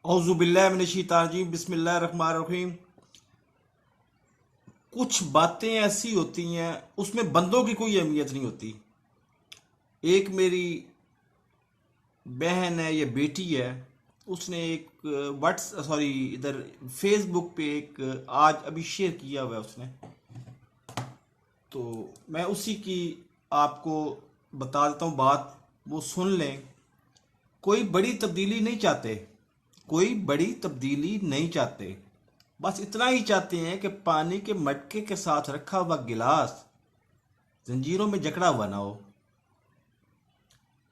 औज़ुबिल्लाहिमिनश्शैतानिर्रजीम बिस्मिल्लाहिर्रहमानिर्रहीम। कुछ बातें ऐसी होती हैं उसमें बंदों की कोई अहमियत नहीं होती। एक मेरी बहन है या बेटी है, उसने एक व्हाट्स सॉरी इधर फेसबुक पे एक आज अभी शेयर किया हुआ है उसने। तो मैं उसी की आपको बता देता हूँ बात, वो सुन लें। कोई बड़ी तब्दीली नहीं चाहते, कोई बड़ी तब्दीली नहीं चाहते, बस इतना ही चाहते हैं कि पानी के मटके के साथ रखा हुआ गिलास जंजीरों में जकड़ा हुआ ना हो।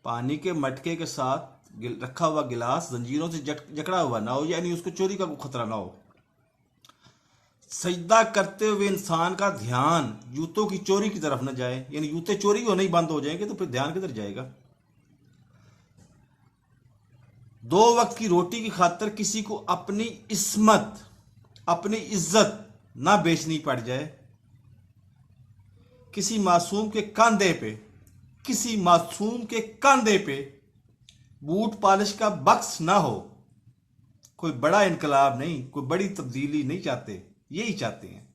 पानी के मटके के साथ रखा हुआ गिलास जंजीरों से जकड़ा हुआ ना हो, यानी उसको चोरी का कोई खतरा ना हो। सजदा करते हुए इंसान का ध्यान जूतों की चोरी की तरफ न जाए, यानी जूते चोरी होने ही बंद हो जाएंगे तो फिर ध्यान किधर जाएगा। दो वक्त की रोटी की खातिर किसी को अपनी इस्मत, अपनी इज्जत ना बेचनी पड़ जाए। किसी मासूम के कंधे पे, किसी मासूम के कंधे पे बूट पॉलिश का बक्स ना हो। कोई बड़ा इनकलाब नहीं, कोई बड़ी तब्दीली नहीं चाहते, यही चाहते हैं।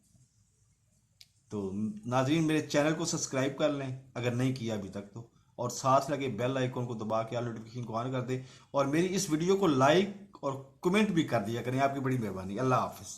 तो नाजरीन, मेरे चैनल को सब्सक्राइब कर लें अगर नहीं किया अभी तक तो, और साथ लगे बेल आइकन को दबा के ऑल नोटिफिकेशन को ऑन कर दें, और मेरी इस वीडियो को लाइक और कमेंट भी कर दिया करें। आपकी बड़ी मेहरबानी। अल्लाह हाफिज़।